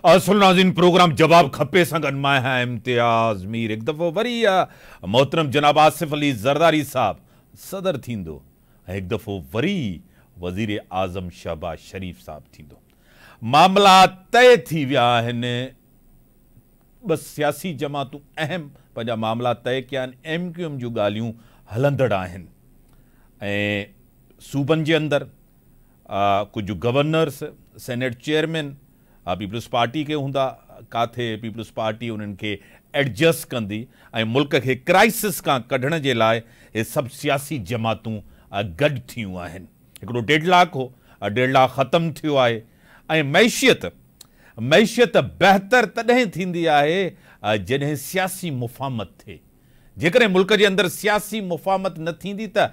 असुल नाज़रीन प्रोग्राम जवाब खपे संगन मैं हाँ इम्तियाज़ मीर एक दफ़ो वरी मोहतरम जनाब आसिफ अली ज़रदारी साहब सदर थींदो एक दफ़ो वरी वज़ीर आज़म शहबाज शरीफ साहब थींदो। मामला तय थी विया आहिनि। बस सियासी जमातूं अहम पंहिंजा मामला तय कया आहिनि। MQM जूं ॻाल्हियूं हलंदड़ आहिनि ऐं सूबनि जे अंदरि कुझु governors senate chairman Peoples Party के हूंदा, काथे पीपल्स पार्टी उन्हनि खे एडजस्ट कंदी ऐं मुल्क खे क्राइसिस खां कढण जे लाइ हे सभु सियासी जमातूं गॾु थियूं आहिनि। हिकिड़ो डेडलॉक हो, डेडलॉक ख़तमु थियो आहे ऐं मैशियत बहितर तॾहिं थींदी आहे जॾहिं सियासी मुफ़ाहमत थिए। जेकॾहिं मुल्क जे अंदरि सियासी मुफ़ाहमत न थींदी त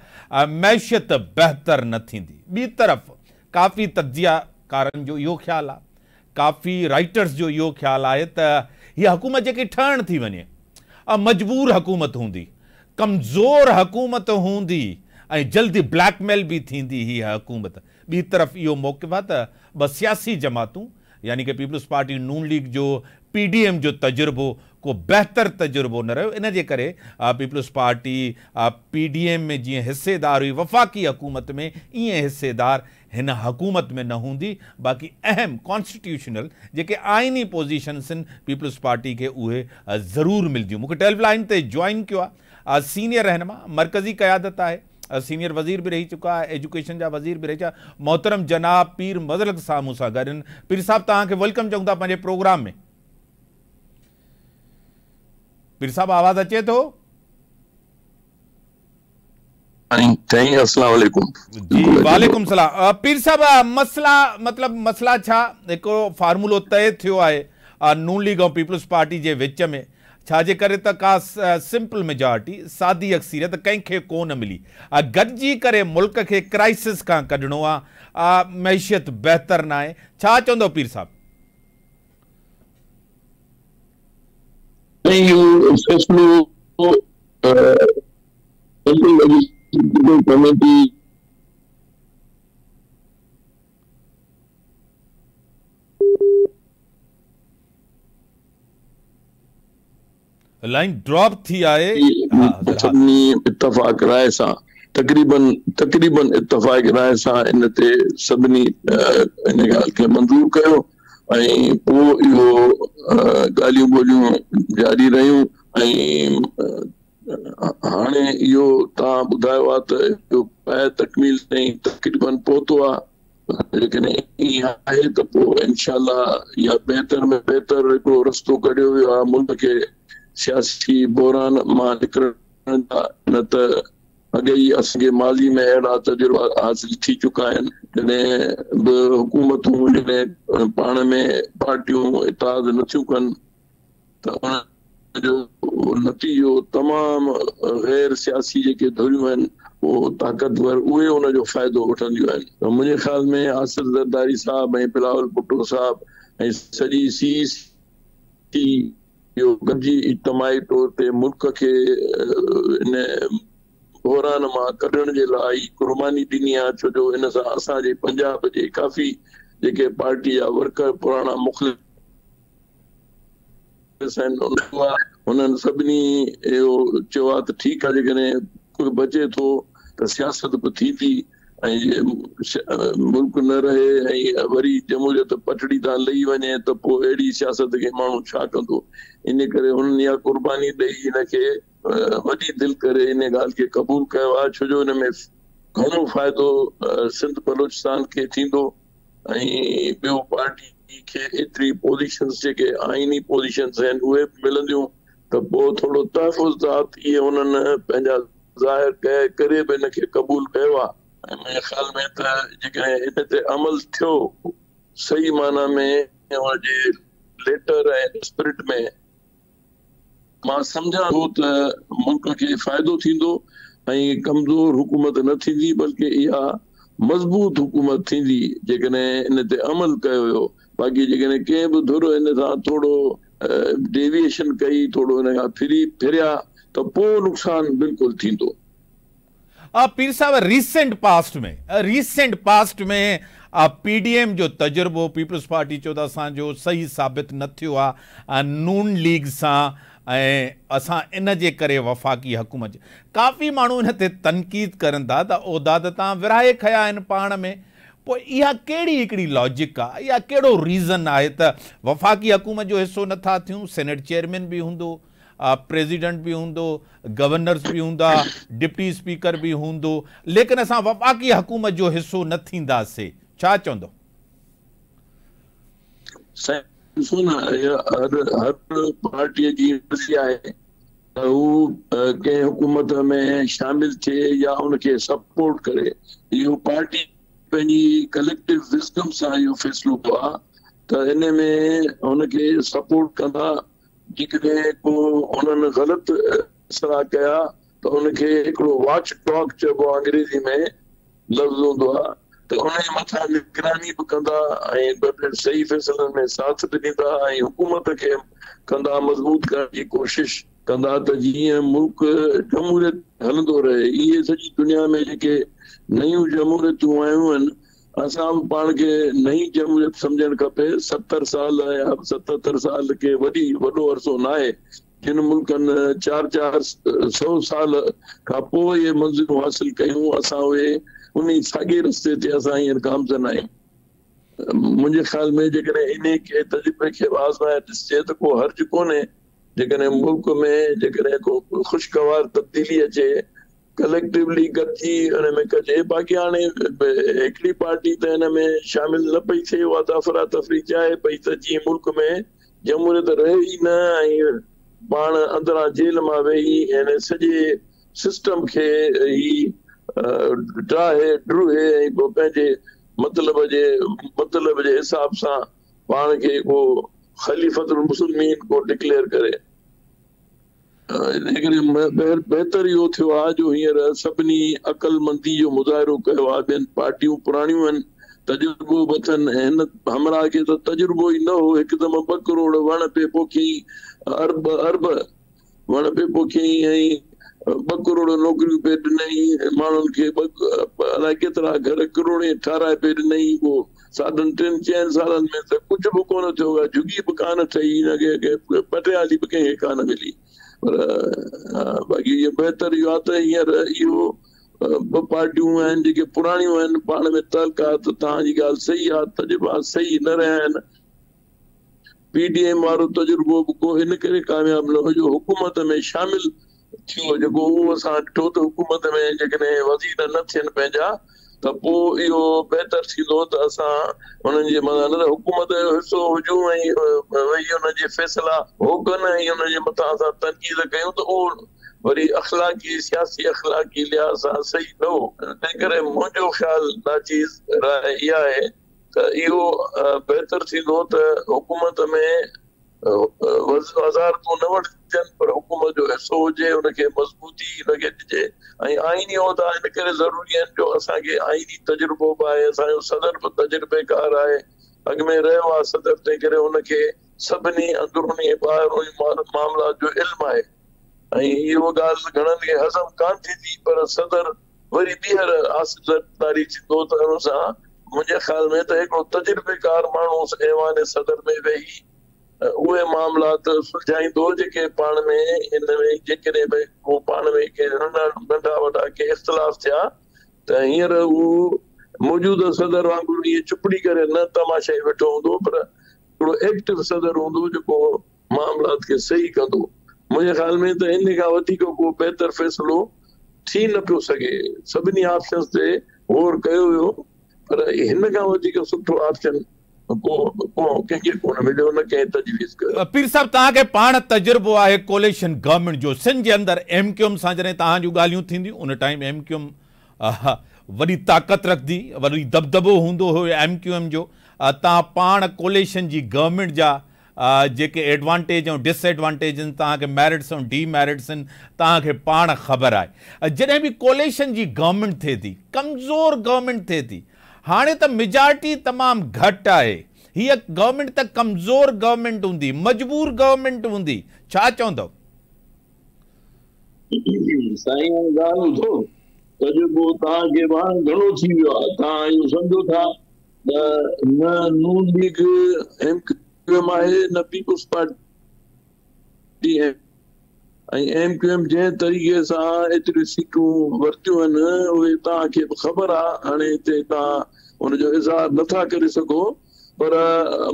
मैशियत बहितर न थींदी। ॿी तरफ़ काफ़ी तजियाकारनि जो इहो ख़्यालु आहे, काफ़ी राइटर्स जो इहो ख़्यालु आहे त हीअ हुकूमत जेकी ठहण थी वञे मजबूर हुकूमत हूंदी, कमज़ोर हुकूमत हूंदी ऐं जल्दी ब्लैकमेल भी थींदी हीअ हुकूमत। ॿी तरफ़ इहो मौक़िफ़ आहे त ॿ सियासी जमातूं यानी कि पीपल्स पार्टी नून लीग जो PDM जो तजुर्बो को बहितर तजुर्बो न रहियो। इन जे करे पीपल्स पार्टी PDM में जीअं हिस्सेदार हुई वफ़ाक़ी हुकूमत में, ईअं हिस्सेदार हिन हुकूमत में न हूंदी। बाक़ी अहम कॉन्स्टिट्यूशनल जेके आइनी पोज़ीशन्स आहिनि पीपल्स पार्टी खे उहे ज़रूरु मिलंदियूं। मूंखे टेलीफोन लाइन ते जॉइन कयो आहे सीनियर रहनुमा, मरकज़ी क़यादत आहे, सीनियर वज़ीर भी रही चुका है, एजुकेशन जा वज़ीर भी रही चुका, मोहतरम जनाब पीर मज़रत साहब मूंसां गॾु आहिनि। पीर साहब तव्हांखे वेलकम चऊं था पंहिंजे प्रोग्राम में। पीर साहब आवाज़ अचे थो? अस्सलाम वालेकुम। जी वालेकुम सलाम। पीर साहब मसला छा? हिकिड़ो फार्मूलो तय थियो आहे नून लीग और पीपल्स पार्टी जे विच में, छाजे करे त का सिंपल मेजॉरिटी सादी अक्सीरियत कंहिंखे कोन मिली। गॾिजी करे मुल्क खे क्राइसिस खां कढणो आहे, मैशियत बहितर न आहे। छा चवंदो पीर साहब? लाइन ड्रॉप थी आए। इत्तफाक राय सां तकरीबन इत्तफाक राय सां इन ते सभिनी इन ॻाल्हि खे मंज़ूर कयो ऐं पोइ इहो ॻाल्हियूं ॿोलियूं जारी रहियूं ऐं हाणे इहो तव्हां ॿुधायो आहे त इहो पाए तकमील ताईं तकरीबन पहुतो आहे। जेकॾहिं ईअं आहे त पोइ इंशाअल्लाह इहा बहितर में बहितर हिकिड़ो रस्तो कढियो वियो आहे मुल्क खे सियासी बहरान मां निकिरण जा। न त अॻे ई असांखे माज़ी में अहिड़ा तजुर्बा हासिल थी चुका आहिनि जॾहिं बि हुकूमतूं जॾहिं पाण में पार्टियूं इताद नथियूं कनि त उनजो नतीजो तमामु गैर सियासी जेके धुरियूं आहिनि उहो ताक़तवर उहे उनजो फ़ाइदो वठंदियूं आहिनि। त मुंहिंजे ख़्याल में आसिफ ज़रदारी साहब ऐं बिलावल भुट्टो साहब ऐं सॼी CEC इहो गॾिजी इज्तमाही तौर ते मुल्क खे इन बहरान मां कढण जे लाइ कुर्बानी ॾिनी आहे। छो जो इन सां असांजे पंजाब जे काफ़ी जेके पार्टी जा वर्कर पुराणा मुख़लिफ़ आहिनि उन्हनि सभिनी इहो चयो आहे त ठीकु आहे जेकॾहिं कोई बचे थो त सियासत बि थींदी ऐं मुल्क न रहे ऐं वरी जमहूरियत पटड़ी तां लही वञे त पोइ अहिड़ी सियासत खे माण्हू छा कंदो। इन करे हुननि इहा कुर्बानी ॾेई हिनखे वॾी दिलि करे इन ॻाल्हि खे क़बूल कयो आहे। छो जो हिन में घणो फ़ाइदो सिंध बलोचिस्तान खे थींदो ऐं ॿियो पार्टी खे एतिरी पोज़ीशन्स जेके आइनी पोज़ीशन्स आहिनि उहे बि मिलंदियूं त पोइ थोरो तहफ़ुज़ात इहे हुननि पंहिंजा ज़ाहिर कए करे बि हिनखे क़बूल कयो आहे। ऐं मुंहिंजे ख़्याल में त जेकॾहिं इन ते अमल थियो सही माना में हुनजे लेटर ऐं स्पिरिट में मां सम्झां थो त मुल्क खे फ़ाइदो थींदो ऐं कमज़ोर हुकूमत न थींदी बल्कि इहा मज़बूत हुकूमत थींदी जेकॾहिं इन ते अमल कयो वियो। बाक़ी जेकॾहिं कंहिं बि धुर इन सां थोरो डेविएशन कई, थोरो इन खां फिरिया त पोइ नुक़सानु बिल्कुलु थींदो। पीर साहब रीसेंट पास्ट में PDM जो तजुर्बो पीपल्स पार्टी चो त असांजो सही साबित न थियो आहे नून लीग सां ऐं असां इन जे करे वफ़ाक़ी हुकूमत काफ़ी माण्हू इन ते तनक़ीद करनि था त उहिदा त तव्हां विरहाए खया आहिनि पाण में पोइ इहा कहिड़ी हिकिड़ी लॉजिक आहे इहा कहिड़ो रीज़न आहे त वफ़ाक़ी हुकूमत जो हिसो नथा थियूं सेनेट चेयरमैन बि हूंदो प्रेसिडेंट बि हूंदो गवर्नर्स बि हूंदा डिप्टी स्पीकर बि हूंदो लेकिन असां वफ़ाक़ी हुकूमत जो हिसो न थींदासीं छा चवंदो हर पार्टीअ जी मर्ज़ी आहे त हू कंहिं हुकूमत में शामिल थिए या उनखे सपोर्ट करे इहो पार्टी पंहिंजी कलेक्टिव विज़डम सां इहो फ़ैसिलो कयो आहे त इन में हुनखे सपोर्ट कंदा जेकॾहिं को उन्हनि ग़लति फ़ैसिला कया त उनखे हिकिड़ो वॉच टॉक चइबो आहे अंग्रेज़ी में लफ़्ज़ हूंदो आहे त उनजे मथां निगरानी बि कंदा ऐं सही फ़ैसिलनि में साथ बि ॾींदा ऐं हुकूमत खे कंदा मज़बूत करण जी कोशिश कंदा त जीअं मुल्क जमहूरियत हलंदो रहे इहे सॼी दुनिया में जेके नयूं जमहूरियतूं आयूं आहिनि असां बि पाण खे नई जमहूरियत सम्झणु खपे 70 साल या 77 साल के वॾो अरसो न आहे जिन मुल्कनि 400 साल खां पोइ इहे मंज़िलूं हासिल कयूं असां उहे उन साॻे रस्ते ते असां हींअर गामज़न आहियूं मुंहिंजे ख़्याल में जेकॾहिं इन खे तजुर्बे खे आज़माए ॾिसजे त को हर्ज कोन्हे जेकॾहिं मुल्क में जेकॾहिं को ख़ुशगवार तब्दीली अचे कलेक्टिवली गॾिजी हुन में कजे बाक़ी हाणे हिकिड़ी पार्टी त हिन में शामिल न पई थिए उहा त अफ़रा तफ़री चाहे पई त जीअं मुल्क में जमहूरियत रहे ई न ऐं पाण अंदरां जेल मां वेही हिन सॼे सिस्टम खे ई ड्राहे ड्रूहे ऐं पोइ पंहिंजे मतिलब जे हिसाब सां पाण खे को ख़लीफ़तुल मुस्लिमीन को डिक्लेयर करे बहितर इहो थियो आहे जो हींअर सभिनी अक़लमंदी जो मुज़ाहिरो कयो आहे ॿियनि पार्टियूं पुराणियूं आहिनि तजुर्बो बि अथनि ऐं हिन हमराह खे त तजुर्बो ई न हो हिकदमि 2 करोड़ वण पे पोखियईं अरब वण पे पोखियईं ऐं 2 करोड़ नौकरियूं पे ॾिनई माण्हुनि खे अलाए केतिरा घर करोड़े ठाराए पे ॾिनई पोइ 3.5-4 सालनि में त कुझु बि कोन थियो आहे झुगी बि कान ठही हिनखे पटियाली बि कंहिंखे कान मिली पर बाक़ी इहो बहितर इहो आहे त हींअर इहो 2 पार्टियूं आहिनि जेके पुराणियूं आहिनि पाण में तल्कात तव्हांजी ॻाल्हि सही आहे तजुर्बा सही न रहिया आहिनि PDM वारो तजुर्बो बि को इन करे कामयाबु न हुयो हुकूमत में शामिल थियो जेको उहो असां ॾिठो त हुकूमत में जेकॾहिं वज़ीर न थियनि पंहिंजा त पोइ इहो बहितर थींदो त असां हुननि जे मथां हुकूमत जो हिसो हुजूं ऐं वही हुनजे फ़ैसिला हो कनि ऐं हुनजे मथां असां तनक़ीद कयूं त उहो वरी अख़लाक़ी सियासी अख़लाक़ी लिहाज़ सां सही न हो तंहिं करे मुंहिंजो ख़्यालु नाचीज़ राय इहा आहे त इहो बहितर थींदो त हुकूमत में वज़ारतूं न वठजनि पर हुकूमत जो हिसो हुजे हुनखे मज़बूती हुनखे ॾिजे ऐं आईनी उहिदा इन करे ज़रूरी आहिनि जो असांखे आईनी तजुर्बो बि आहे असांजो सदर बि तजुर्बेकार आहे अॻु में रहियो आहे सदर तंहिं करे हुनखे सभिनी अंदरूनी ॿाहिरूं मामलात जो इल्मु आहे ऐं इहो ॻाल्हि घणनि खे हज़म कान थींदी पर सदर वरी ॿीहर आसिफ़दारी थींदो त हुन सां मुंहिंजे ख़्याल में त हिकिड़ो तजुर्बेकार माण्हू ऐवान सदर में वेही उहे मामलात सुलझाईंदो जेके पाण में इन में जेकॾहिं भई को पाण में के नंढा वॾा के इख़्तिलाफ़ थिया त हींअर हू मौजूदा सदर वांगुरु ईअं चुपड़ी करे न तमाशाई वेठो हूंदो पर हिकिड़ो एक्टिव सदर हूंदो जेको मामलात खे सही कंदो मुंहिंजे ख़्याल में त इन खां वधीक को बहितर फ़ैसिलो थी न पियो सघे सभिनी ऑप्शन्स ते गौर कयो वियो पर हिन खां वधीक सुठो ऑप्शन पीर साहब तव्हांखे पाण तजुर्बो आहे कोलिशन गवर्नमेंट जो सिंध जे अंदरि MQM सां जॾहिं तव्हां जूं ॻाल्हियूं थींदियूं उन टाइम MQM वॾी ताक़त रखंदी वॾी दबदबो हूंदो हुयो MQM जो तव्हां पाण कोलिशन जी गवर्नमेंट जा जेके एडवांटेज ऐं डिसएडवांटेज आहिनि तव्हांखे मेरिट्स ऐं डीमेरिट्स आहिनि तव्हांखे पाण ख़बर आहे जॾहिं बि कोलिशन जी गवर्नमेंट थिए थी कमज़ोर गवर्नमेंट थिए थी हाणे त मेजॉरिटी तमामु घटि आहे हीअ गवर्नमेंट त कमज़ोर गवर्नमेंट हूंदी मजबूर गवर्नमेंट हूंदी छा चवंदव साईं ॻाल्हि ॿुधो तजुर्बो तव्हांखे घणो थी वियो आहे तव्हां इहो सम्झो था न नून लीग MQM आहे न पीपुल्स पार्टी है। MQM जंहिं तरीक़े सां एतिरियूं सीटूं वरितियूं आहिनि उहे तव्हांखे बि ख़बर आहे। हाणे हिते तव्हां हुनजो इज़हार नथा करे सघो, पर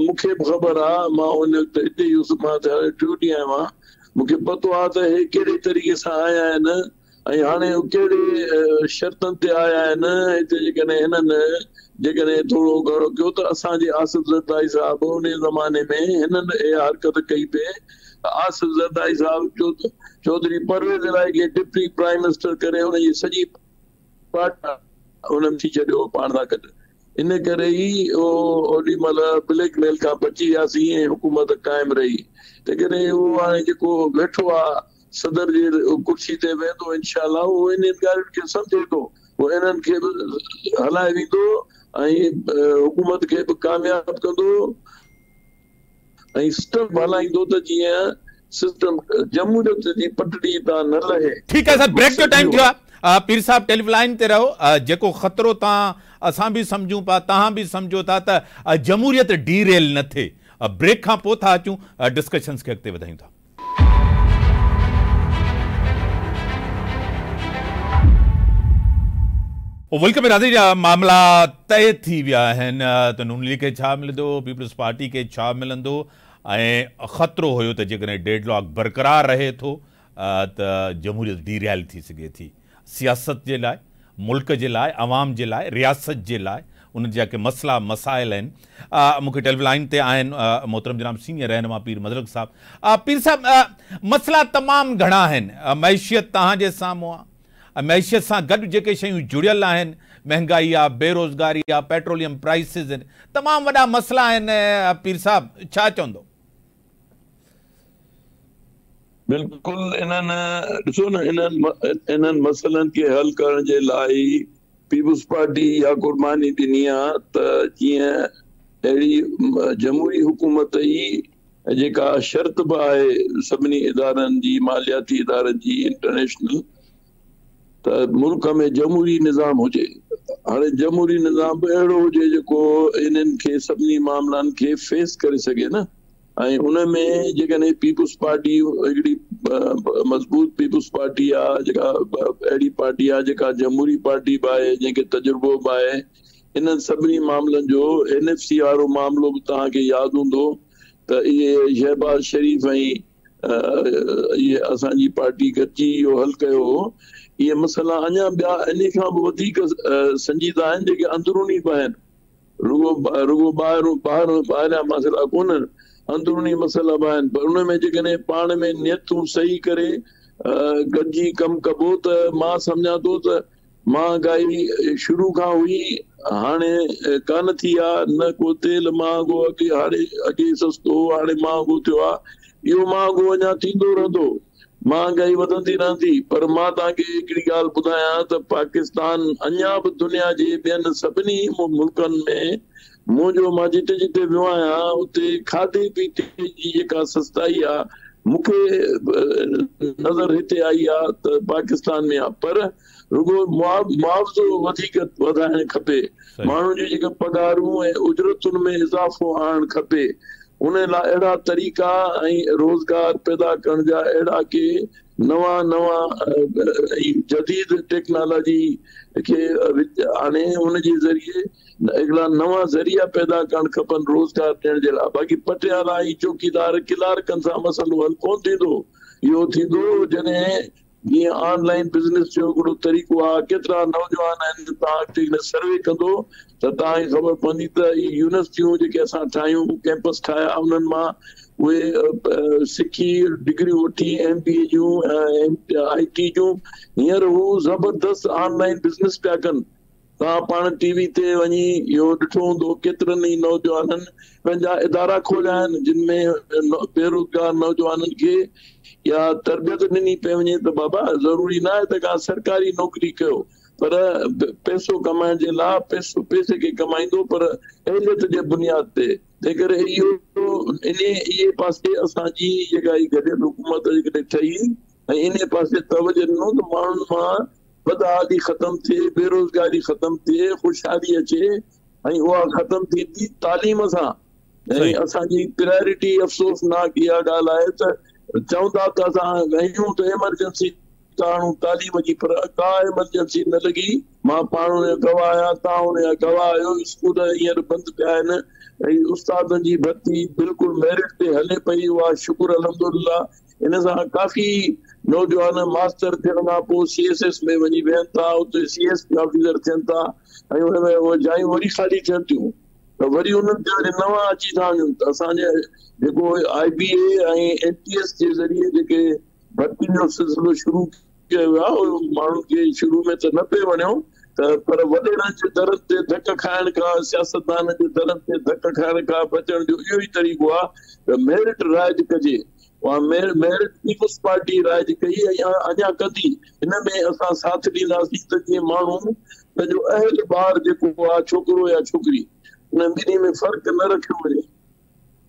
मूंखे बि ख़बर आहे। मां हुन वक़्तु हिते ई हुयुसि, मां त हाणे 2 ॾींहं आयो आहियां। मूंखे पतो आहे त हे कहिड़े तरीक़े सां आया आहिनि ऐं हाणे कहिड़े शर्तनि ते आया आहिनि। हिते जेकॾहिं हिननि जेकॾहिं थोरो घणो कयो त असांजे आसिफ ज़रदारी साहिब उन ज़माने में हिननि इहा हरकत कई पिए। आसिफ ज़रदारी साहिब चौधरी परवेज़ इलाही खे डिप्टी प्राइम मिनिस्टर करे हुनजी सॼी पार्टी हुननि थी छॾियो पाण सां गॾु। इन करे ई ओॾी महिल ब्लैकमेल खां बची वियासीं ऐं हुकूमत क़ाइमु रही। तंहिं उहो हाणे जेको वेठो आहे सदर जी कुर्सी ते वेंदो इंशाअल्लाह, उहो इन ॻाल्हियुनि खे सम्झे थो, उहो इन्हनि खे बि हलाए वेंदो ऐं हुकूमत खे बि कामयाब कंदो ऐं सिस्टम हलाईंदो त जीअं सिस्टम जमहूरियत जी पटड़ी तां न लहे। ठीक है सर, ब्रेक जो टाइम थियो आहे। पीर साहब टेलीलाइन ते रहो। जेको ख़तरो तव्हां असां बि सम्झूं पिया, तव्हां बि सम्झो था त जमहूरियत डीरेल न थिए। ब्रेक खां पोइ था अचूं, डिस्कशन्स खे अॻिते वधायूं था। मुल्क में राज़ी मामला तय थी विया आहिनि त नून लीग खे छा मिलंदो, पीपल्स पार्टी खे छा मिलंदो ऐं ख़तरो हुयो त जेकॾहिं डेडलॉक बरक़रार रहे थो त जमहूरियत डीरेल थी सघे थी। सियासत जे लाइ, मुल्क जे लाइ, अवाम जे लाइ, रियासत जे लाइ उन जेके मसला मसाइल आहिनि। मूंखे टेलीलाइन ते आहिनि मोहतरम जनाब सीनियर रहनुमा पीर मज़रक साहब। पीर साहब, मसला तमामु घणा आहिनि। मैशियत तव्हांजे साम्हूं आहे। मैशियत सां गॾु जेके शयूं जुड़ियल आहिनि, महांगाई आहे, बेरोज़गारी आहे, पेट्रोलियम प्राइसिस आहिनि, तमामु वॾा मसला आहिनि। पीर साहब छा चवंदो? बिल्कुलु इन्हनि ॾिसो न, इन्हनि मसइलनि खे हल करण जे लाइ पीपुल्स पार्टी इहा कुर्बानी ॾिनी आहे त जीअं अहिड़ी जमहूरी हुकूमत ई जेका शर्त बि आहे सभिनी इदारनि जी, मालियाती इदारनि जी, इंटरनेशनल, त मुल्क में जमहूरी निज़ाम हुजे। हाणे जमहूरी निज़ाम बि अहिड़ो हुजे जेको इन्हनि खे सभिनी मामलनि खे फेस करे सघे न। ऐं उनमें जेकॾहिं पीपुल्स पार्टी हिकिड़ी मज़बूत पीपुल्स पार्टी आहे, जेका अहिड़ी पार्टी आहे जेका जमहूरी पार्टी बि आहे, जंहिंखे तजुर्बो बि आहे इन्हनि सभिनी मामलनि जो। NFC वारो मामलो बि तव्हांखे यादि हूंदो त इहे शहबाज शरीफ़ ऐं इहे असांजी पार्टी गॾिजी इहो हल कयो हो। इहे मसइला अञा ॿिया इन खां बि वधीक संजीदा आहिनि, जेके अंदरूनी बि आहिनि। रुगो ॿाहिरियां मसइला कोन्हनि, अंदरूनी मसइला बि आहिनि। पर उनमें जेकॾहिं पाण में नियतूं सही करे गॾिजी कमु कबो त मां सम्झां थो त महांगाई शुरू खां हुई, हाणे कान थी आहे। न को तेल महांगो, हाणे अॻे सस्तो, हाणे महांगो थियो आहे। इहो महांगो अञा थींदो रहंदो, महांगाई वधंदी रहंदी। पर मां तव्हांखे हिकिड़ी ॻाल्हि ॿुधायां त पाकिस्तान अञा बि दुनिया जे ॿियनि सभिनी मुल्कनि में, मुंहिंजो मां जिते जिते वियो आहियां उते खाधे पीते जी जेका सस्ताई आहे मूंखे नज़र हिते आई आहे त पाकिस्तान में आहे। पर रुगो मुआवज़ो वधीक वधाइणु खपे, माण्हुनि जी जेके पघारूं ऐं उजरतुनि में इज़ाफ़ो आणणु खपे। उन लाइ अहिड़ा तरीक़ा ऐं रोज़गार पैदा करण जा अहिड़ा के नवां जदीद टेक्नोलॉजी खे आणे उनजे ज़रिए हिकिड़ा नवां ज़रिया पैदा करणु खपनि रोज़गार ॾियण जे लाइ। बाक़ी पटियाला ऐं चौकीदार किलारकनि सां मसइलो हल कोन थींदो। इहो थींदो जॾहिं जीअं ऑनलाइन बिज़नेस जो हिकिड़ो तरीक़ो आहे। केतिरा नौजवान आहिनि, तव्हां अॻिते सर्वे कंदो त तव्हांखे ख़बर पवंदी त यूनिवर्सिटियूं जेके असां ठाहियूं, कैंपस ठाहिया, उन्हनि मां उहे सिखी डिग्रियूं वठी MBA जूं IT जूं, हींअर हू ज़बरदस्त ऑनलाइन बिज़नेस पिया कनि। तव्हां पाण TV ते वञी इहो ॾिठो हूंदो, केतिरनि ई नौजवाननि पंहिंजा इदारा खोलिया आहिनि जिन में बेरोज़गार नौजवाननि खे या तरबियत ॾिनी पई वञे त बाबा ज़रूरी न आहे त का सरकारी नौकरी कयो, पर पैसो कमाइण जे लाइ पैसे खे कमाईंदो, पर अहलियत जे बुनियाद ते। तंहिं करे इहे पासे असांजी जेका गॾियल हुकूमत जेकॾहिं ठही ऐं इन पासे तवजो ॾिनो त माण्हुनि मां बदहाली ख़तम थिए, बेरोज़गारी ख़तम थिए, ख़ुशहाली अचे, ऐं उहा ख़तम थींदी तालीम सां। ऐं असांजी प्रायोरिटी अफ़सोसनाक इहा ॻाल्हि आहे त चवंदा त असां कयूं त एमरजेंसी ताणूं तालीम जी, पर का एमरजेंसी न लॻी। मां पाण हुनजो गवाह आहियां, तव्हां हुनजा गवाह आहियो। स्कूल हींअर बंदि पिया आहिनि ऐं उस्तादनि जी भर्ती बिल्कुलु मेरिट ते हले पई, उहा शुक्र अल्हम्दुलिल्लाह। इन सां काफ़ी नौजवान मास्टर थियण खां पोइ CSS में वञी वेहनि था, उते CSP ऑफिसर थियनि था ऐं हुन में उहे जायूं वरी ख़ाली थियनि थियूं, त वरी उन्हनि ते वरी नवां अची था वञनि। त असांजे जेको IBA ऐं NTS जे ज़रिए जेके भर्ती जो सिलसिलो शुरू कयो वियो आहे, माण्हुनि खे शुरू में त न पियो वञो, पर वॾेरनि जे दरनि ते धक खाइण खां, सियासतदान जे दरनि ते धक खाइण खां बचण जो इहो ई तरीक़ो आहे त मेरिट राइज कजे। मेरिट पीपुल्स पार्टी राइज कई ऐं अञा कंदी। हिन में असां साथ ॾींदासीं त जीअं माण्हू पंहिंजो अहल ॿार जेको आहे, छोकिरो या छोकिरी, उन ॿिन्ही में फ़र्क़ु न रखियो वञे,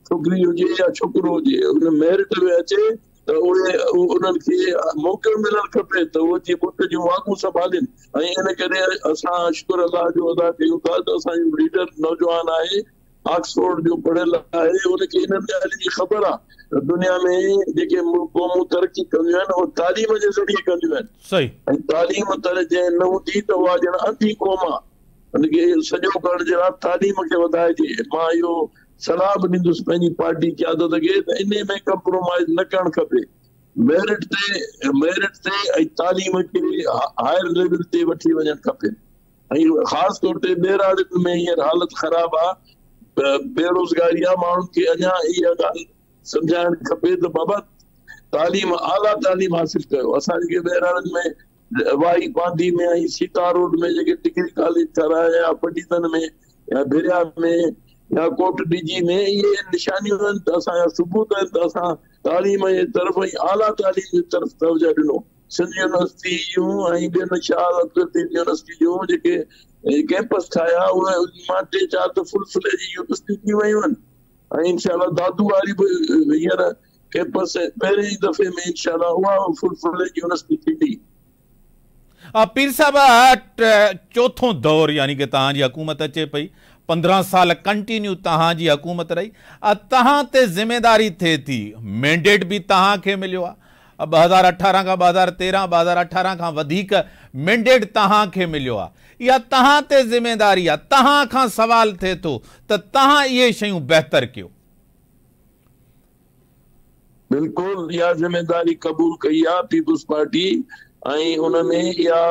छोकिरी हुजे या छोकिरो हुजे, उन मेरिट में अचे त उन्हनि खे मौक़ो मिलणु खपे त उहे जीअं पुट जूं वांगुरु संभालीनि। ऐं इन करे असां शुक्र अल्लाह जो अदा कयूं था त असांजो लीडर नौजवान आहे, ऑक्सफोर्ड जो पढ़ियल आहे, उनखे इन्हनि ॻाल्हियुनि जी ख़बर आहे त दुनिया में जेके क़ौमूं तरक़ी कंदियूं आहिनि उहे तालीम जे ज़रिए कंदियूं आहिनि। ऐं तालीम जंहिं न हूंदी त उहा ॼण अंधी क़ौम आहे। उनखे सॼो करण जे लाइ तालीम खे वधाइजे। मां इहो सलाह बि ॾींदुसि पंहिंजी पार्टी क़यादत खे त इन में कंप्रोमाइज़ न करणु खपे। मेरिट ते ऐं तालीम खे हायर लेवल ते वठी वञणु खपे। ऐं ख़ासि तौर ते ॿेराड़ियुनि में हींअर हालत ख़राब आहे, बेरोज़गारी आहे। माण्हुनि खे अञा इहा ॻाल्हि सम्झाइणु खपे त बाबा तालीम, आला तालीम हासिल कयो। असां जेके ॿेराड़ियुनि में वाई बांदी में ऐं सीता रोड में जेके डिग्री कॉलेज ठहिराया या पटीतन में या भिरिया में या कोट डीजी में, इहे निशानियूं आहिनि त असांजा सबूत आहिनि त असां तालीम जे तरफ़ ऐं आला तालीम जी तरफ़ तवजो ॾिनो। सिंध यूनिवर्सिटी जूं ऐं ॿियनि शाह अब्दुल यूनिवर्सिटी जूं जेके कैंपस ठाहिया, उहे मां 3-4 त फुल फ्लेज यूनिवर्सिटी थी वियूं आहिनि। ऐं इंशाल्लाह दादू वारी बि हींअर कैंपस पहिरें ई दफ़े में इंशाल्लाह उहा फुल फ्लेज यूनिवर्सिटी थींदी। पीर साहब, चौथों दौर यानी कि तव्हांजी हुकूमत अचे पई, 15 साल कंटिन्यू तव्हांजी हुकूमत रही, तव्हां ते ज़िम्मेदारी थिए थी, मैंडेट भी तव्हांखे मिलियो आहे। 2018 खां 2013, 2018 खां वधीक मैंडेट तव्हांखे मिलियो आहे। इहा तव्हां ते ज़िम्मेदारी आहे, तव्हां खां सवाल थिए थो त तव्हां इहे शयूं बहितर कयो। बिल्कुलु इहा ज़िम्मेदारी क़बूल कई आहे पीपुल्स पार्टी, ऐं उनमें इहा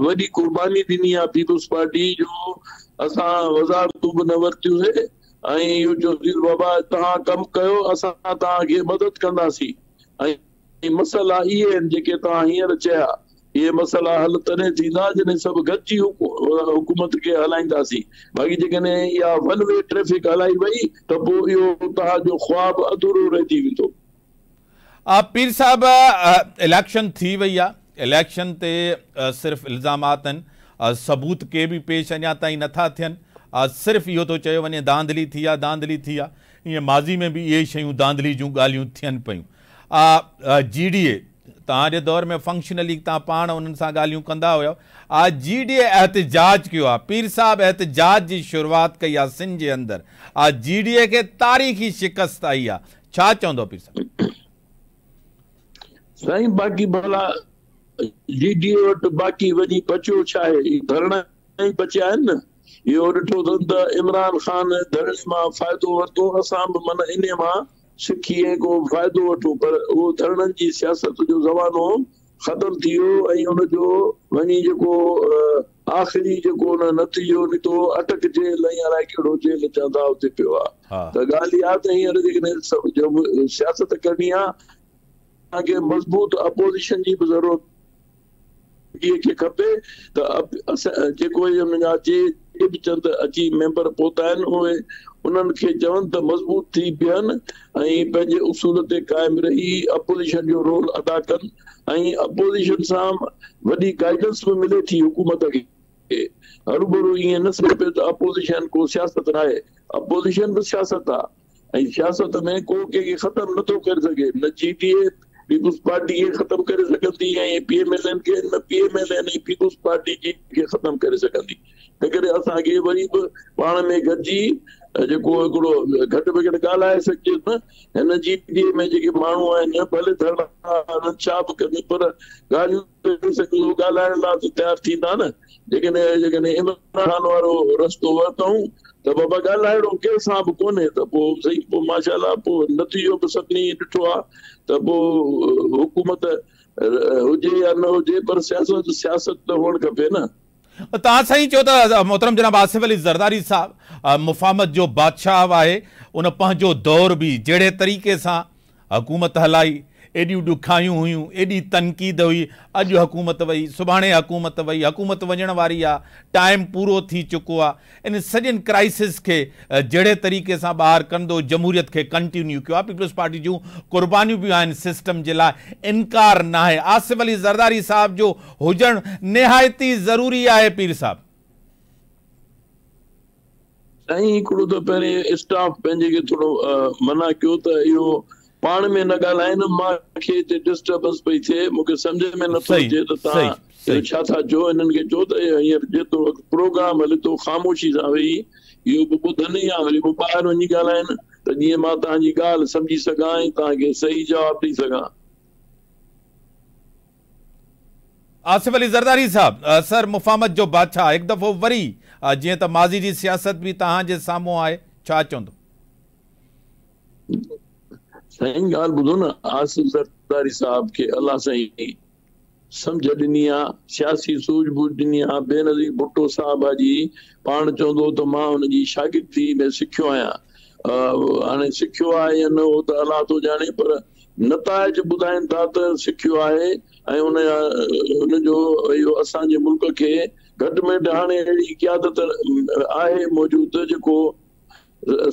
वॾी कुर्बानी ॾिनी आहे पीपुल्स पार्टी जो। असां वज़ारतूं बि न वरितियूंसीं ऐं इहो चयोसीं बाबा तव्हां कमु कयो, असां तव्हांखे मदद कंदासीं। ऐं मसइला इहे आहिनि जेके तव्हां हींअर चया, इहे मसइला हल तॾहिं थींदा जॾहिं सभु गॾिजी हुकूमत खे हलाईंदासीं। बाक़ी जेकॾहिं इहा वन वे ट्रैफिक हलाई वई त पोइ इहो तव्हांजो ख्वाब अधूरो रहिजी वेंदो। पीर साहब, इलेक्शन थी वई आहे, इलेक्शन ते सिर्फ़ इल्ज़ामात आहिनि, सबूत के भी पेश अञा ताईं नथा थियनि। सिर्फ़ु इहो थो चयो वञे धांधली थी आहे, धांधली थी आहे। ईअं माज़ी में भी इहे शयूं धांधली जूं ॻाल्हियूं थियनि पियूं। GDA तव्हांजे दौर में फंक्शनली तव्हां पाण उन्हनि सां ॻाल्हियूं कंदा हुयो। GDA एहतजाज कयो आहे, पीर साहब एहतजाज जी शुरूआत कई आहे सिंध जे अंदरि। GDA खे तारीख़ी शिकस्त आई आहे, छा चवंदो पीर साहब? साईं बाक़ी भला GDA वटि बाक़ी वञी बचियो छा आहे? धरणा ई बचिया आहिनि न। इहो ॾिठो अथनि त इमरान ख़ान धरणे मां फ़ाइदो वरितो, असां बि माना इन मां सिखी ऐं को फ़ाइदो वठूं, पर उहो धरणनि जी सियासत जो ज़मानो ख़तमु थी वियो ऐं हुनजो वञी जेको आख़िरी जेको हुन नतीजो निकितो, अटकजे लही अलाए कहिड़ो जेल चवंदा उते पियो आहे। त ॻाल्हि इहा त हींअर जेकॾहिं सियासत करणी आहे, तव्हांखे मज़बूत अपोज़िशन जी बि ज़रूरत खे खपे। त जेको चंद अची मेंबर पहुता आहिनि, उहे उन्हनि खे चवनि त मज़बूत थी बीहनि ऐं पंहिंजे उसूल ते क़ाइमु रही अपोज़िशन जो रोल अदा कनि। ऐं अपोज़िशन सां वॾी गाइडेंस बि मिले थी हुकूमत खे। हरूभरू ईअं न सघे पियो त अपोज़िशन को सियासत न आहे, अपोज़िशन बि सियासत आहे। ऐं सियासत में को कंहिंखे ख़तमु नथो करे सघे, न GDA पीपुल्स पार्टी खे ख़तम करे सघंदी ऐं PMLN खे PMLN ऐं पीपुल्स पार्टी खे ख़तम करे सघंदी। तंहिं करे असांखे वरी बि पाण में गॾिजी जेको हिकिड़ो घटि में घटि ॻाल्हाए सघिजे न हिन GPA में जेके माण्हू आहिनि भले धरना छा बि कनि पर ॻाल्हियूं ॻाल्हाइण लाइ तयारु थींदा न। जेकॾहिं इमरान ख़ान वारो रस्तो वरितऊं त बाबा ॻाल्हाइणो कंहिंसां बि कोन्हे त पोइ सही पोइ माशाल्लाह पोइ नतीजो बि सभिनी ॾिठो आहे त पोइ हुकूमत हुजे या न हुजे पर सियासत त हुअणु खपे न। तव्हां साईं चयो त मोहतरम जनाब आसिफ अली ज़रदारी साहब मुफ़ाहमत जो बादशाह आहे, उन पंहिंजो दौर बि जहिड़े तरीक़े सां हुकूमत हलाई, एॾियूं ॾुखायूं हुयूं, एॾी तनक़ीद हुई, अॼु हुकूमत वई, सुभाणे हुकूमत वई, हुकूमत वञण वारी आहे, टाइम पूरो थी चुको आहे। इन सॼनि क्राइसिस खे जहिड़े तरीक़े सां ॿाहिरि कंदो जमहूरियत खे कंटिन्यू कयो आहे। पीपल्स पार्टी जूं क़ुर्बानियूं बि आहिनि सिस्टम जे लाइ, इनकार न आहे। आसिफ अली ज़रदारी साहब जो हुजणु निहायती ज़रूरी आहे। पीर साहब साईं हिकिड़ो त पहिरें स्टाफ पंहिंजे खे थोरो मना कयो त इहो पाण में न ॻाल्हाइनि, मूंखे हिते डिस्टर्बेंस पई थिए, मूंखे सम्झ में नथो अचे त तव्हां छा था चओ। हिननि खे चओ त हींअर जेतिरो प्रोग्राम हले थो ख़ामोशी सां वेही इहो बि ॿुधनि या वरी पोइ ॿाहिरि वञी ॻाल्हाइनि त जीअं मां तव्हांजी ॻाल्हि सम्झी सघां ऐं तव्हांखे सही जवाबु ॾेई सघां। आसिफ अली ज़रदारी साहब सर मुफ़ाहमत जो बादशाह हिकु दफ़ो वरी जीअं त माज़ी जी सियासत बि तव्हांजे साम्हूं आहे, छा चवंदो? साईं ॻाल्हि ॿुधो न, आसिफ ज़रदारी साहब खे अलाह साईं सम्झ ॾिनी आहे, सियासी सूझबूझ ॾिनी आहे। बेनज़ीर भुट्टो साहब जी पाण चवंदो त मां हुनजी शागिर्दी में सिखियो आहियां, हाणे सिखियो आहे या न उहो त अलाह थो ॼाणे पर नताइज ॿुधाइनि था त सिखियो आहे। ऐं हुनजो इहो असांजे मुल्क खे घटि में घटि हाणे अहिड़ी क़यादत आहे मौजूदु जेको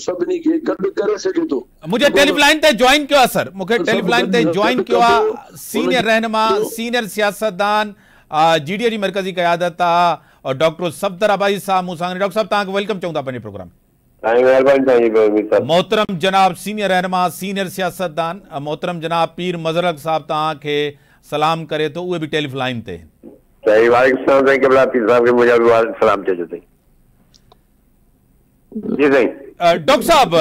सभिनी खे गॾु करे सघे थो। मुझे टेलीफलाइन ते ज्वाइन किया सर, मूंखे टेलीफलाइन ते ज्वाइन किया सीनियर रहनुमा, सीनियर सियासतदान GDA जी मरकज़ी क़यादत और डॉक्टर सफदर आबादी साहब मूंसां। डॉक्टर साहब तव्हांखे वेलकम चऊं था पंहिंजे प्रोग्राम। मोहतरम जनाब सीनियर रहनुमा, सीनियर सियासतदान मोहतरम जनाब पीर मज़हर साहब तव्हांखे सलाम करे थो, उहे बि टेलीफलाइन ते। डॉक्टर साहब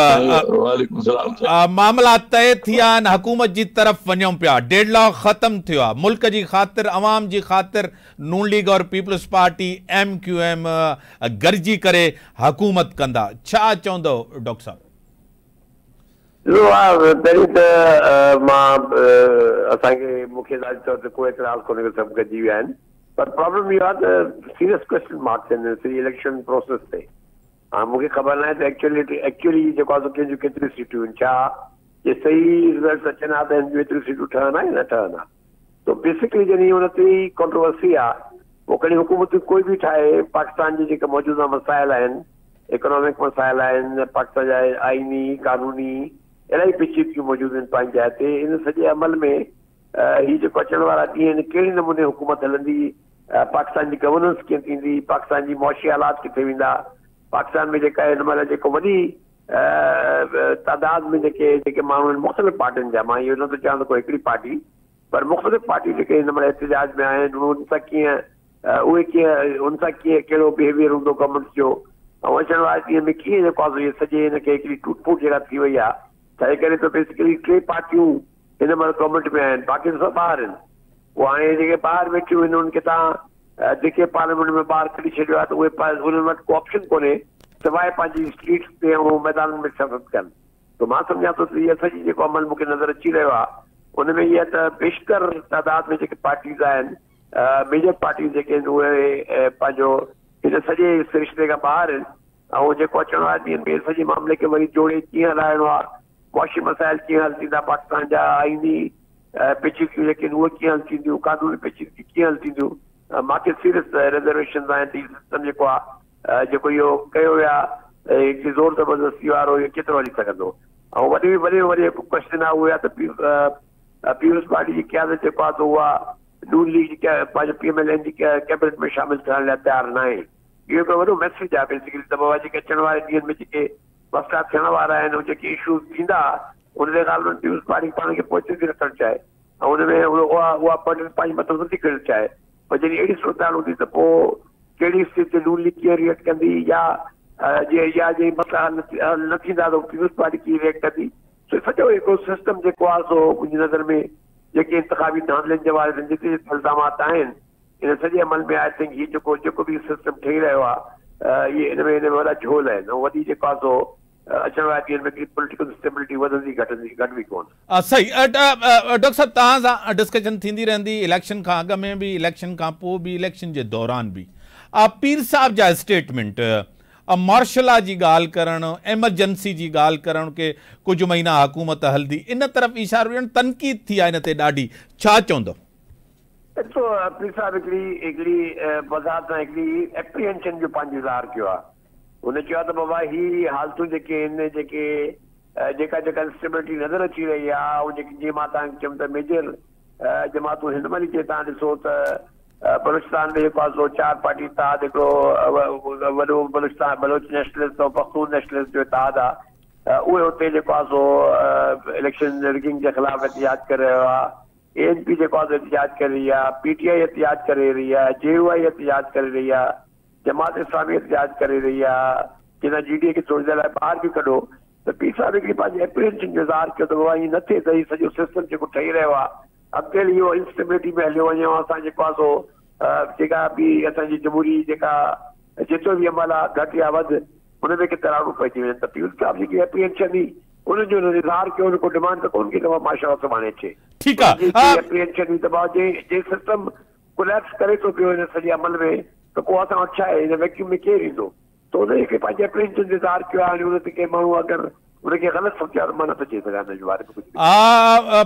मामला तय थिया आहिनि, हुकूमत जी तरफ़ वञूं पिया, डेडलॉक ख़त्म थियो आहे, मुल्क जी ख़ातिर अवाम जी ख़ातिर नून लीग और पीपल्स पार्टी MQM गॾिजी करे हुकूमत कंदा, छा चवंदो डॉक्टर साहब? पहिरीं त मां असांखे मूंखे तौर ते कोई एतराज़ कोन्हे, सभु गॾिजी विया आहिनि, पर प्रॉब्लम इहो आहे त सीरियस क्वेश्चन मार्क्स आहिनि सॼी इलेक्शन प्रोसेस ते। हाँ मूंखे ख़बर न आहे त एक्चुअली जेको आहे कंहिंजूं केतिरियूं सीटियूं आहिनि, छा जे सही रिज़ल्ट अचनि हा त हिन जूं एतिरियूं सीटियूं ठहनि हा या न ठहनि हा। तो बेसिकली जॾहिं हुन ते कॉन्ट्रोवर्सी आहे, पोइ कॾहिं हुकूमत कोई बि ठाहे, पाकिस्तान जे जेके मौजूदा मसाइल आहिनि, इकोनॉमिक मसाइल आहिनि, पाकिस्तान जा आइनी कानूनी इलाही पेचीदगियूं मौजूदु आहिनि पंहिंजी जाइ ते। इन सॼे अमल में हीअ जेको अचण वारा ॾींहं आहिनि, कहिड़े नमूने हुकूमत हलंदी, पाकिस्तान जी गवर्नेंस कीअं थींदी, पाकिस्तान जी मुआशी हालात किथे वेंदा, पाकिस्तान में जेका हिन महिल जेको वॾी तादाद में जेके माण्हू आहिनि मुख़्तलिफ़ पार्टियुनि जा, मां इहो नथो चाहियां त कोई हिकिड़ी पार्टी, पर मुख़्तलिफ़ पार्टी जेके हिन महिल एहतजाज में आहिनि उन सां कीअं उहे कीअं उन सां कीअं कहिड़ो बिहेवियर हूंदो गवर्नमेंट जो, ऐं अचण वारे ॾींहं में कीअं जेको आहे इहे सॼे हिनखे हिकिड़ी टूट फूट जेका थी वई आहे, छा करे त बेसिकली 3 पार्टियूं हिन महिल गवर्नमेंट में आहिनि, बाक़ी सभु ॿाहिरि आहिनि। पोइ हाणे जेके ॿाहिरि वेठियूं आहिनि उन्हनि खे तव्हां जेके पार्लियामेंट में ॿाहिरि कढी छॾियो आहे त उहे उन्हनि वटि को ऑप्शन कोन्हे सवाइ पंहिंजी स्ट्रीट्स ते ऐं मैदाननि में शफ़त कनि। त मां सम्झां थो त इहा सॼी जेको अमल मूंखे नज़र अची रहियो आहे, उनमें इहा त बेशितर तादाद में जेके पार्टीज़ आहिनि, मेजर पार्टीज़ जेके आहिनि उहे पंहिंजो हिन सॼे सिरिश्ते खां ॿाहिरि आहिनि, ऐं जेको अचण वारे ॾींहंनि में सॼे मामले खे वरी जोड़े कीअं हलाइणो आहे, मुआशी मसाइल कीअं हल थींदा, पाकिस्तान जा आइनी पेचीदगियूं जेके आहिनि उहे कीअं हल थींदियूं, कानूनी पेचीदगियूं कीअं हल थींदियूं, मूंखे सीरियस रिजर्वेशन आहिनि, सिस्टम जेको आहे जेको इहो कयो वियो आहे हिकिड़ी ज़ोर ज़बरदस्ती वारो, इहो केतिरो हली सघंदो। ऐं वरी हिकु क्वेश्चन आहे उहो आहे त पीपल्स पार्टी जी क़यादत जेको आहे त उहा नून लीग पंहिंजो PMLN जी कैबिनेट में शामिल थियण लाइ तयारु न आहे। इहो हिकिड़ो वॾो मैसेज आहे बेसिकली त बाबा जेके अचण वारे ॾींहंनि में जेके मसइला थियण वारा आहिनि, जेके इशूज़ थींदा उन ते ॻाल्हि पीपल्स पार्टी पाण खे पोइ थी रखणु चाहे। ऐं हुनमें उहा बर्डन पंहिंजे मथां नथी खणणु चाहे, पर जॾहिं अहिड़ी सूरत हाल हूंदी त पोइ कहिड़ी स्थिति ते नून लीग कीअं रिएक्ट कंदी, या जे मसइला हल न थींदा त पीपल्स पार्टी कीअं रिएक्ट कंदी। सो सॼो हिकिड़ो सिस्टम जेको आहे सो मुंहिंजी नज़र में जेके इंतिखाबी धांधलियुनि जे वारे जिते इल्ज़ामात आहिनि इन सॼे अमल में आई थिंक हीउ जेको बि सिस्टम ठही रहियो आहे इहे हिन में वॾा झोल आहिनि, ऐं वॾी जेको आहे सो अचण वारे ॾींहनि में पॉलिटिकल स्टेबिलिटी वधंदी घटि कोन। सही डॉक्टर साहब, तव्हां सां डिस्कशन थींदी रहंदी, इलेक्शन खां अॻु में बि, इलेक्शन खां पोइ बि, इलेक्शन जे दौरान बि। पीर साहब जा स्टेटमेंट मार्शला जी ॻाल्हि करणु, एमरजेंसी जी ॻाल्हि करणु के कुझु महीना हुकूमत हलंदी, इन तरफ़ इशारो ॾियणु, तनक़ीद थी आहे हिन ते ॾाढी, छा चवंदो? ॾिसो पीर साहब हिकिड़ी वज़ाहत सां हिकिड़ी एप्रीहेंशन जो पंहिंजो इज़हार कयो आहे। हुन चयो आहे त बाबा ही हालतूं जेके आहिनि जेका इंस्टेबिलिटी नज़र अची रही आहे, ऐं जेकी जीअं मां तव्हांखे चयुमि त मेजर जमातूं हिन महिल जे तव्हां ॾिसो त बलूचिस्तान में जेको आहे सो 4 पार्टी इतिहाद, हिकिड़ो वॾो बलोच नेशनलिस्ट ऐं पख्तून नेशनलिस्ट जो इतिहाद आहे, उहे हुते जेको आहे सो इलेक्शन रिगिंग जे ख़िलाफ़ एहतिजाज करे रहियो आहे। ANP जेको आहे एहतिजाज करे रही आहे, PTI एहतिजाज करे रही आहे, JUI एहतिजाज करे रही आहे, जमात इस्लामी एहतिजाज करे रही आहे, जिन GDA खे थोरी देरि लाइ ॿाहिरि बि कढो। त पीर साहब हिकिड़ी पंहिंजे एप्रीहेंशन जो इज़हार कयो त बाबा हीअं न थिए त हीउ सॼो सिस्टम जेको ठही रहियो आहे अॻिते इहो इंस्टेबिलिटी में हलियो वञे, असां जेको आहे सो जेका बि असांजी जमहूरी जेका जेतिरो बि अमल आहे घटि या वधि हुन में किथे राणू पइजी वञे। त पीर साहब जेकी एप्रीहेंशन हुई उनजो इज़हार कयो, को डिमांड त कोन की त माशा सुभाणे अचे। ठीकु आहे, एप्रीहेंशन हुई त बाबा जे सिस्टम कोलैप्स करे थो पियो हिन सॼे अमल में, त पोइ असां वटि छा आहे, हिन वैक्यूम में केरु ईंदो? त हुनखे पंहिंजे एप्रीहेंशन जो इज़हार कयो आहे। हुन ते के माण्हू अगरि उनखे ग़लति सम्झा त मां नथो चई सघां हिन जे बारे में कुझु।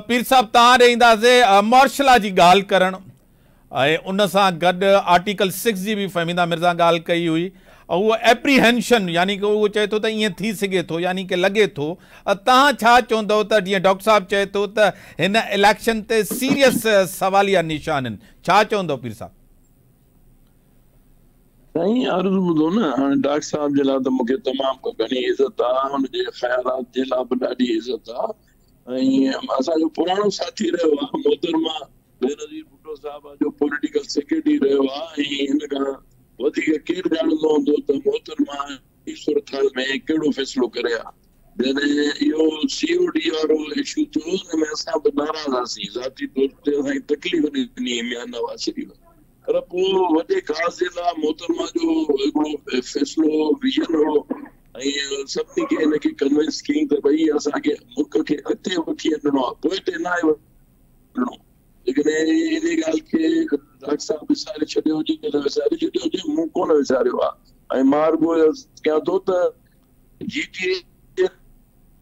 पीर साहब, तव्हां ॾे ईंदासीं मार्शला जी ॻाल्हि करणु, ऐं उन सां गॾु आर्टिकल 6 जी बि फहमीदा मिर्ज़ा ॻाल्हि कई हुई, ऐं उहो एप्रीहेंशन यानी कि उहो चए थो त ईअं थी सघे थो, यानी कि लॻे थो। तव्हां छा चवंदव त जीअं डॉक्टर साहब चए थो त हिन इलेक्शन ते सीरियस सवालिया निशान आहिनि, छा चवंदव पीर साहब? साईं अर्ज़ु ॿुधो न, हाणे डॉक्टर साहब जे लाइ त मूंखे तमामु घणी इज़त आहे, हुनजे ख़्यालात जे लाइ बि ॾाढी इज़त आहे। ऐं असांजो पुराणो साथी रहियो आहे मोहतरमा बेनज़ीर भुट्टो साहब जो पॉलिटिकल सेक्रेटरी रहियो आहे, ऐं हिन खां वधीक केरु ॼाणंदो हूंदो त मोहतरमा सूरत हाल में कहिड़ो फ़ैसिलो करे आहे। जॾहिं इहो COD वारो इशू थियो, हुन में असां बि नाराज़ हुआसीं, ज़ाती तौर ते असांखे तकलीफ़ ॾिनी मियां नवाज़ शरीफ़, पर पोइ वॾे ख़ासि जे लाइ मोहतरमा जो हिकिड़ो फ़ैसिलो विजन हो, ऐं सभिनी खे हिनखे कन्विंस कयईं त भई असांखे मुल्क खे अॻिते वठी वञिणो आहे, पोइ ते न आहे वञिणो। लेकिन इन ॻाल्हि खे डॉक्टर साहब विसारे छॾियो हुजे त विसारे छॾियो हुजे, मूं कोन विसारियो आहे। ऐं मां रुॻो कयां थो त GTA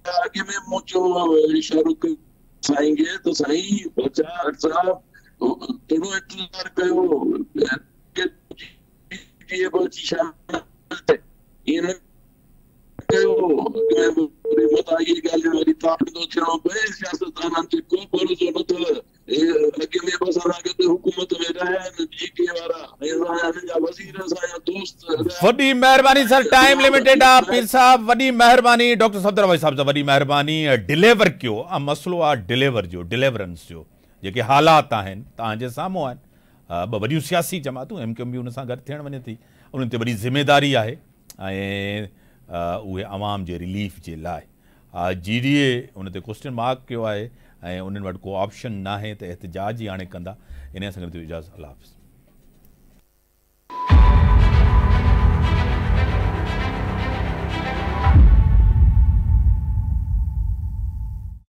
आगे में मूं चयो इशारो कयो साईं खे त साईं बचा साहब थोरो इंतज़ार कयो, ईअं न कयो मथां इहे ॻाल्हियूं वरी ताड़ो थियणो पए। सियासतदाननि ते को भरोसो न अथव, अॻे में बि असां सां गॾु हुकूमत में रहिया आहिनि GTA वारा, ऐं असांजा वज़ीर असांजा दोस्त। वॾी महिरबानी सर, टाइम लिमिटेड आहे पीर साहब, वॾी महिरबानी। डॉक्टर सफदर अवैस साहब सां वॾी महिरबानी, डिलीवर कयो। मसइलो आहे डिलीवर जो, डिलीवरेंस जो, जेके हालात आहिनि तव्हांजे साम्हूं आहिनि। ॿ वॾियूं सियासी जमातूं MQM बि हुन सां गॾु थियणु वञे थी, उन्हनि ते वॾी ज़िमेदारी आहे, ऐं उहे आवाम जे रिलीफ जे लाइ GDA उन ते क्वेश्चन मार्क कयो आहे, ऐं उन्हनि वटि को ऑप्शन न आहे त एहतिजाज ई हाणे कंदा। इन सां गॾु इजाज़त, अल्लाह हाफ़िज़।